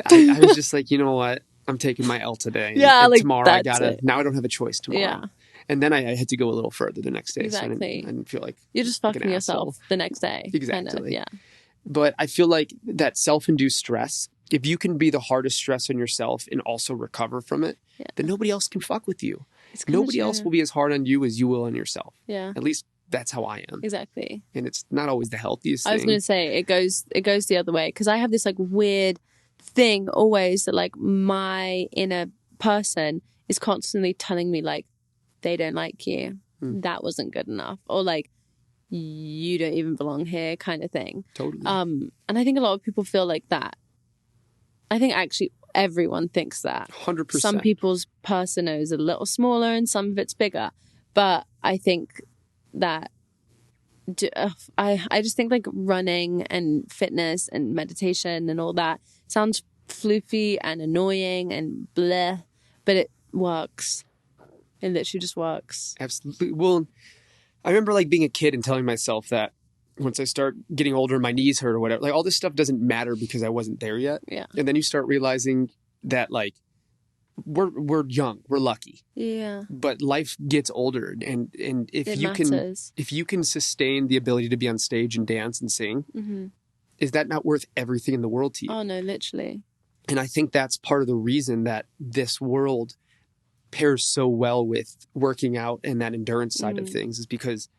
Speaker 1: I was just like, you know what? I'm taking my L today.
Speaker 2: Yeah,
Speaker 1: and
Speaker 2: like
Speaker 1: tomorrow I gotta. Now I don't have a choice tomorrow.
Speaker 2: Yeah.
Speaker 1: And then I had to go a little further the next day.
Speaker 2: Exactly.
Speaker 1: So I didn't feel like
Speaker 2: you're just fucking yourself the next day.
Speaker 1: Exactly.
Speaker 2: Kind of, yeah.
Speaker 1: But I feel like that self-induced stress, if you can be the hardest stress on yourself and also recover from it, then nobody else can fuck with you. Nobody else will be as hard on you as you will on yourself.
Speaker 2: Yeah.
Speaker 1: At least that's how I am.
Speaker 2: Exactly.
Speaker 1: And it's not always the healthiest
Speaker 2: I was
Speaker 1: thing.
Speaker 2: going to say it goes the other way, because I have this like weird thing always that like my inner person is constantly telling me like they don't like you, that wasn't good enough, or like you don't even belong here, kind of thing.
Speaker 1: Totally.
Speaker 2: And I think a lot of people feel like that. I think actually everyone thinks that.
Speaker 1: 100%.
Speaker 2: Some people's persona is a little smaller and some of it's bigger, but I think that I just think like running and fitness and meditation and all that sounds floofy and annoying and bleh, but it works. It literally just works.
Speaker 1: Absolutely. Well, I remember like being a kid and telling myself that once I start getting older, my knees hurt or whatever, like all this stuff doesn't matter because I wasn't there yet.
Speaker 2: Yeah.
Speaker 1: And then you start realizing that like we're young, we're lucky.
Speaker 2: Yeah.
Speaker 1: But life gets older, and if
Speaker 2: It
Speaker 1: you
Speaker 2: matters.
Speaker 1: can sustain the ability to be on stage and dance and sing,
Speaker 2: Mm-hmm.
Speaker 1: is that not worth everything in the world to you?
Speaker 2: Oh no, literally.
Speaker 1: And I think that's part of the reason that this world pairs so well with working out and that endurance side of things, is because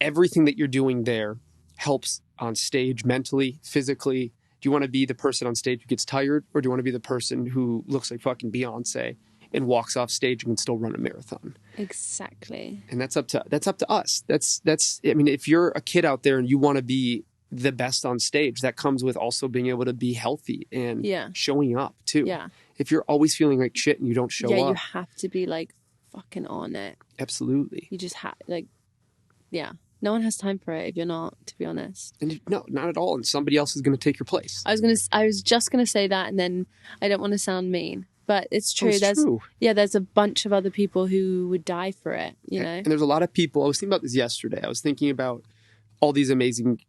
Speaker 1: everything that you're doing there helps on stage mentally, physically. Do you want to be the person on stage who gets tired, or do you want to be the person who looks like fucking Beyonce and walks off stage and can still run a marathon?
Speaker 2: Exactly.
Speaker 1: And that's up to us. That's I mean, if you're a kid out there and you want to be the best on stage, that comes with also being able to be healthy and showing up too.
Speaker 2: Yeah.
Speaker 1: If you're always feeling like shit and you don't show up,
Speaker 2: you have to be like fucking on it.
Speaker 1: Absolutely.
Speaker 2: You just have like, yeah. No one has time for it if you're not, to be honest.
Speaker 1: And no, not at all. And somebody else is going to take your place.
Speaker 2: I was just gonna say that, and then I don't want to sound mean, but it's true.
Speaker 1: True.
Speaker 2: There's a bunch of other people who would die for it, you know?
Speaker 1: And there's a lot of people. I was thinking about this yesterday. I was thinking about all these amazing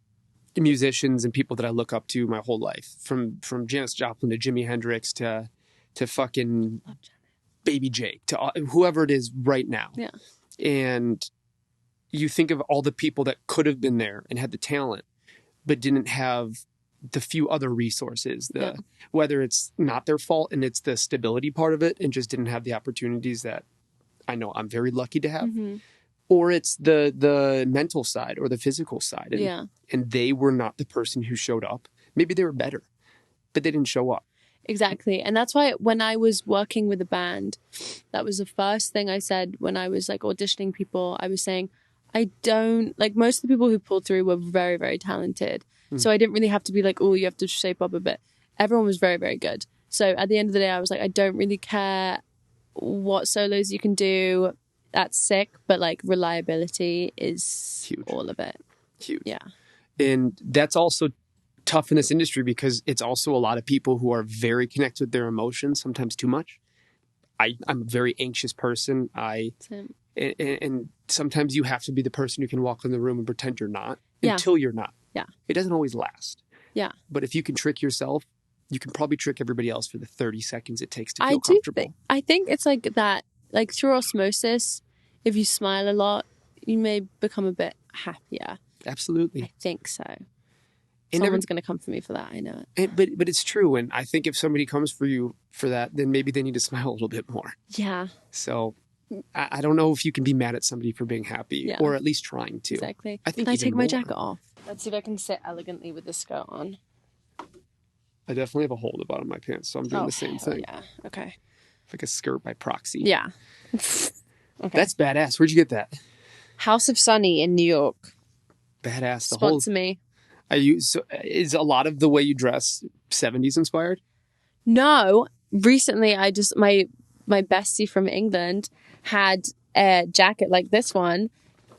Speaker 1: musicians and people that I look up to my whole life, from Janis Joplin to Jimi Hendrix to fucking Baby Jake to whoever it is right now.
Speaker 2: Yeah.
Speaker 1: And you think of all the people that could have been there and had the talent, but didn't have the few other resources, whether it's not their fault and it's the stability part of it and just didn't have the opportunities that I know I'm very lucky to have, or it's the mental side or the physical side. And they were not the person who showed up. Maybe they were better, but they didn't show up.
Speaker 2: Exactly. And that's why when I was working with a band, that was the first thing I said when I was like auditioning people. I was saying, I don't, like, most of the people who pulled through were very, very talented. So I didn't really have to be like, oh, you have to shape up a bit. Everyone was very, very good. So at the end of the day, I was like, I don't really care what solos you can do. That's sick. But like reliability is
Speaker 1: huge.
Speaker 2: All of it.
Speaker 1: Huge.
Speaker 2: Yeah.
Speaker 1: And that's also tough in this industry because it's also a lot of people who are very connected with their emotions, sometimes too much. I'm a very anxious person.
Speaker 2: Same.
Speaker 1: And sometimes you have to be the person who can walk in the room and pretend you're not until you're not.
Speaker 2: Yeah.
Speaker 1: It doesn't always last.
Speaker 2: Yeah.
Speaker 1: But if you can trick yourself, you can probably trick everybody else for the 30 seconds it takes to feel comfortable.
Speaker 2: I think it's like that, like through osmosis, if you smile a lot, you may become a bit happier.
Speaker 1: Absolutely.
Speaker 2: I think so. Someone's going to come for me for that. I know it.
Speaker 1: But it's true. And I think if somebody comes for you for that, then maybe they need to smile a little bit more.
Speaker 2: Yeah.
Speaker 1: So I don't know if you can be mad at somebody for being happy or at least trying to.
Speaker 2: Exactly.
Speaker 1: I think
Speaker 2: can I take
Speaker 1: more.
Speaker 2: my jacket off? Let's see if I can sit elegantly with this skirt on.
Speaker 1: I definitely have a hole at the bottom of my pants, so I'm doing the same thing.
Speaker 2: Yeah. Okay.
Speaker 1: Like a skirt by proxy.
Speaker 2: Yeah.
Speaker 1: Okay. That's badass. Where'd you get that?
Speaker 2: House of Sunny in New York.
Speaker 1: Badass.
Speaker 2: Sponsor me.
Speaker 1: So is a lot of the way you dress 70s inspired?
Speaker 2: No. Recently, my bestie from England had a jacket like this one,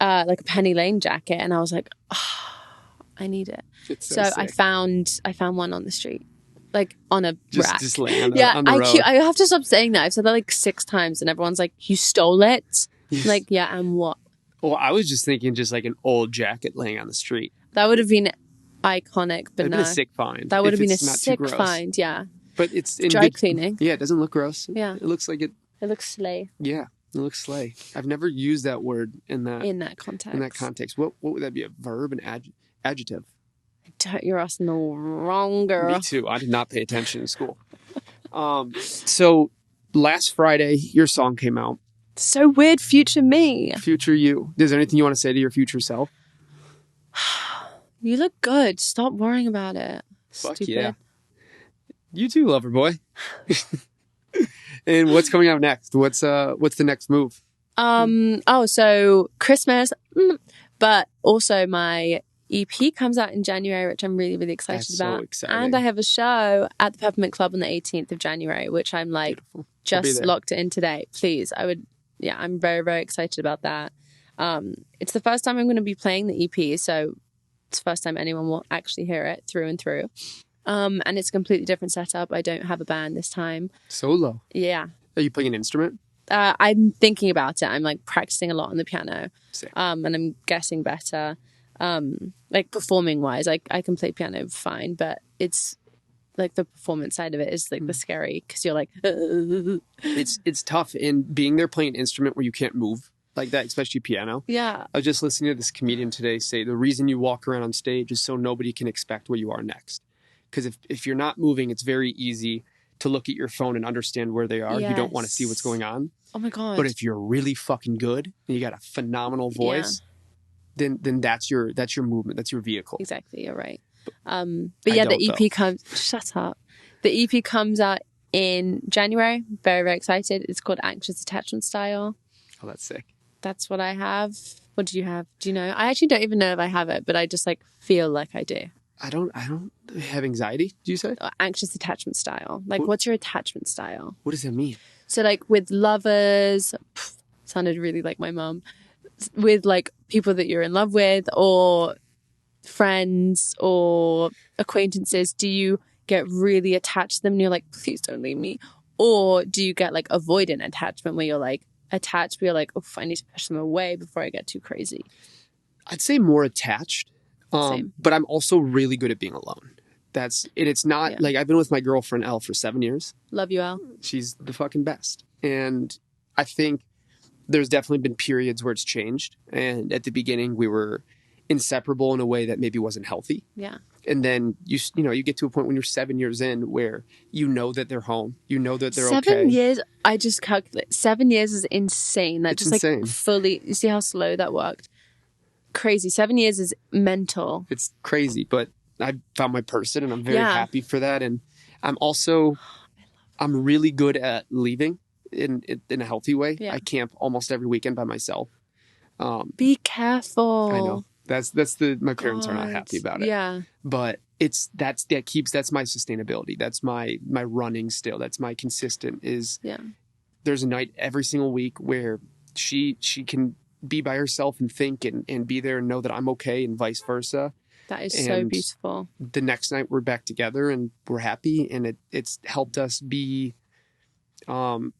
Speaker 2: like a Penny Lane jacket, and I was like, oh, I need it. So I found one on the street, like on a rack.
Speaker 1: Just laying on the road.
Speaker 2: I have to stop saying that. I've said that like 6 times, and everyone's like, "You stole it." Like, yeah, and what?
Speaker 1: Well, I was just thinking, just like an old jacket laying on the street.
Speaker 2: That would have been iconic, but
Speaker 1: That'd been a sick find.
Speaker 2: That would have been a sick find. Yeah.
Speaker 1: But it's in
Speaker 2: dry cleaning.
Speaker 1: Yeah, it doesn't look gross.
Speaker 2: Yeah.
Speaker 1: It looks like it.
Speaker 2: It looks slay.
Speaker 1: Yeah, it looks slay. I've never used that word in that context. What would that be? A verb, an adjective?
Speaker 2: You're asking the wrong girl.
Speaker 1: Me too. I did not pay attention in school. So last Friday, your song came out.
Speaker 2: So weird, future me.
Speaker 1: Future you. Is there anything you want to say to your future self?
Speaker 2: You look good. Stop worrying about it.
Speaker 1: Fuck
Speaker 2: Stupid.
Speaker 1: yeah. You too, lover boy. And what's coming out next? What's the next move?
Speaker 2: So Christmas, but also my EP comes out in January, which I'm really, really excited
Speaker 1: That's
Speaker 2: about.
Speaker 1: so exciting.
Speaker 2: And I have a show at the Peppermint Club on the 18th of January, which I'm like
Speaker 1: Beautiful.
Speaker 2: just locked in today. Please, I'm very, very excited about that. It's the first time I'm going to be playing the EP, so it's the first time anyone will actually hear it through and through. And it's a completely different setup. I don't have a band this time.
Speaker 1: Solo.
Speaker 2: Yeah.
Speaker 1: Are you playing an instrument?
Speaker 2: I'm thinking about it. I'm like practicing a lot on the piano.
Speaker 1: Sick.
Speaker 2: And I'm getting better. Like performing wise, I can play piano fine, but it's like the performance side of it is like the scary because you're like,
Speaker 1: It's tough, and being there playing an instrument where you can't move like that, especially piano.
Speaker 2: yeah,
Speaker 1: I was just listening to this comedian today say the reason you walk around on stage is so nobody can expect where you are next. Because if you're not moving, it's very easy to look at your phone and understand where they are. You don't want to see what's going on.
Speaker 2: Oh my God.
Speaker 1: But if you're really fucking good and you got a phenomenal voice, then that's your movement. That's your vehicle.
Speaker 2: Exactly, you're right. But yeah, the EP comes. Shut up. The EP comes out in January. Very, very excited. It's called Anxious Attachment Style.
Speaker 1: Oh, that's sick.
Speaker 2: That's what I have. What do you have? Do you know? I actually don't even know if I have it, but I just like feel like I do.
Speaker 1: I don't have anxiety. Do you say?
Speaker 2: Anxious attachment style. Like, what's your attachment style?
Speaker 1: What does that mean?
Speaker 2: So, like, with lovers, sounded really like my mum. With like people that you're in love with, or friends, or acquaintances, do you get really attached to them and you're like, please don't leave me? Or do you get like avoidant attachment where you're like attached, but you're like, oh, I need to push them away before I get too crazy?
Speaker 1: I'd say more attached.
Speaker 2: Same.
Speaker 1: But I'm also really good at being alone. It's not like I've been with my girlfriend Elle for 7 years.
Speaker 2: Love you, Elle.
Speaker 1: She's the fucking best. And I think there's definitely been periods where it's changed. And at the beginning we were inseparable in a way that maybe wasn't healthy.
Speaker 2: Yeah.
Speaker 1: And then you get to a point when you're 7 years in where you know that they're home. You know that they're okay.
Speaker 2: 7 years, I just calculate. 7 years is insane. That's just
Speaker 1: insane.
Speaker 2: Like fully, you see how slow that worked? Crazy. 7 years is mental.
Speaker 1: It's crazy, but I found my person and I'm very happy for that. And I'm really good at leaving in a healthy way. Yeah. I camp almost every weekend by myself.
Speaker 2: Be careful.
Speaker 1: I know. That's my parents are not happy about it.
Speaker 2: Yeah.
Speaker 1: But that's my sustainability. That's my running still. That's my consistent there's a night every single week where she can be by herself and think and be there and know that I'm okay and vice versa.
Speaker 2: That is so beautiful.
Speaker 1: The next night we're back together and we're happy, and it's helped us be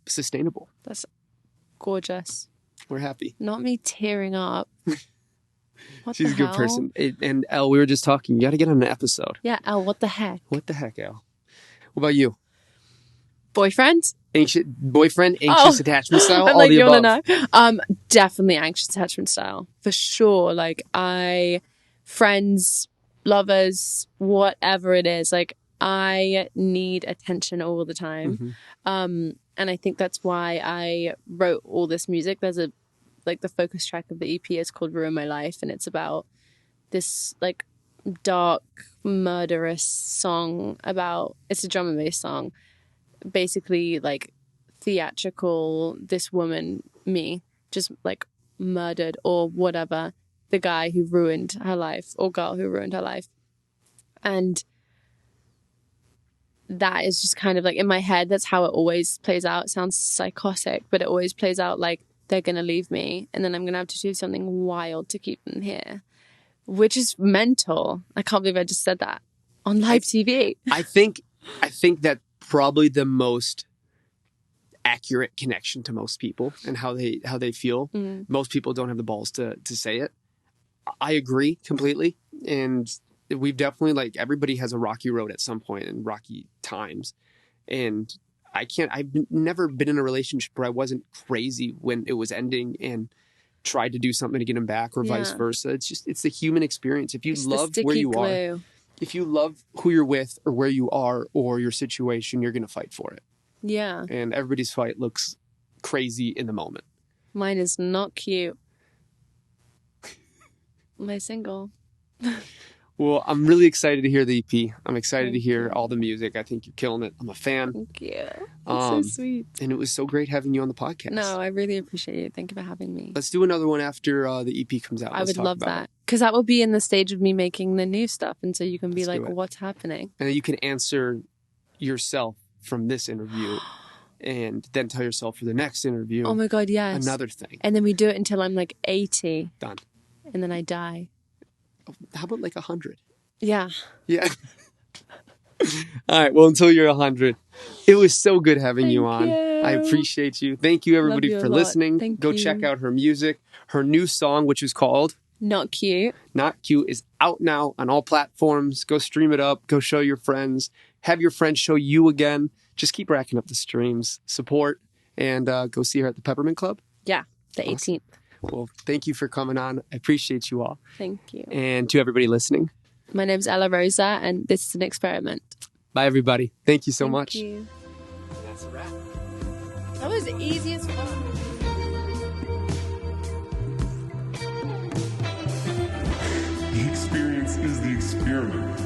Speaker 1: sustainable.
Speaker 2: That's gorgeous.
Speaker 1: We're happy.
Speaker 2: Not me tearing up.
Speaker 1: She's a good person. And Elle, we were just talking. You got to get on an episode.
Speaker 2: Yeah, Elle, what the heck?
Speaker 1: What the heck, Elle? What about you?
Speaker 2: Boyfriend?
Speaker 1: Anxious attachment style?
Speaker 2: I'm
Speaker 1: all
Speaker 2: like,
Speaker 1: the
Speaker 2: you
Speaker 1: above.
Speaker 2: want to know? Definitely anxious attachment style. For sure. Like, friends, lovers, whatever it is, like, I need attention all the time.
Speaker 1: Mm-hmm.
Speaker 2: And I think that's why I wrote all this music. There's the focus track of the EP is called Ruin My Life, and it's about this like dark, murderous song it's a drum and bass song, basically like theatrical, this woman, me, just like murdered or whatever, the guy who ruined her life or girl who ruined her life. And that is just kind of like in my head, that's how it always plays out. It sounds psychotic, but it always plays out like they're going to leave me and then I'm going to have to do something wild to keep them here, which is mental. I can't believe I just said that on live TV.
Speaker 1: I think that probably the most accurate connection to most people and how they feel. Most people don't have the balls to say it. I agree completely. And we've definitely, like, everybody has a rocky road at some point and rocky times. And I've never been in a relationship where I wasn't crazy when it was ending and tried to do something to get him back or vice versa. It's the human experience. If you love where you are, if you love who you're with or where you are or your situation, you're going to fight for it.
Speaker 2: Yeah.
Speaker 1: And everybody's fight looks crazy in the moment.
Speaker 2: Mine is Not Cute. My single.
Speaker 1: Well, I'm really excited to hear the EP. I'm excited to
Speaker 2: Thank
Speaker 1: hear
Speaker 2: you.
Speaker 1: all the music. I think you're killing it. I'm a fan.
Speaker 2: Thank you. That's so sweet.
Speaker 1: And it was so great having you on the podcast.
Speaker 2: No, I really appreciate it. Thank you for having me.
Speaker 1: Let's do another one after the EP comes out.
Speaker 2: I
Speaker 1: Let's
Speaker 2: would
Speaker 1: talk
Speaker 2: love
Speaker 1: about
Speaker 2: that. Because that will be in the stage of me making the new stuff. And so you can be
Speaker 1: Let's do
Speaker 2: like,
Speaker 1: it.
Speaker 2: what's happening?
Speaker 1: And then you can answer yourself from this interview and then tell yourself for the next interview
Speaker 2: Oh my God, yes.
Speaker 1: another thing.
Speaker 2: And then we do it until I'm like 80.
Speaker 1: Done.
Speaker 2: And then I die.
Speaker 1: How about like 100?
Speaker 2: Yeah.
Speaker 1: Yeah. All right. Well, until you're 100. It was so good having you on.
Speaker 2: you.
Speaker 1: I appreciate you. Thank you, everybody,
Speaker 2: you a
Speaker 1: for
Speaker 2: lot.
Speaker 1: listening.
Speaker 2: Thank
Speaker 1: Go
Speaker 2: you.
Speaker 1: check out her music. Her new song, which is called
Speaker 2: Not Cute.
Speaker 1: Not Cute, is out now on all platforms. Go stream it up. Go show your friends. Have your friends show you again. Just keep racking up the streams. Support. And go see her at the Peppermint Club.
Speaker 2: Yeah. The 18th.
Speaker 1: Well, thank you for coming on. I appreciate you all.
Speaker 2: Thank you.
Speaker 1: And to everybody listening,
Speaker 2: My name's Ella Rosa, and this is an experiment.
Speaker 1: bye, everybody. Thank you so
Speaker 2: Thank
Speaker 1: much.
Speaker 2: you.
Speaker 1: That's a wrap.
Speaker 2: That was easy as fuck.
Speaker 3: The experience is the experiment.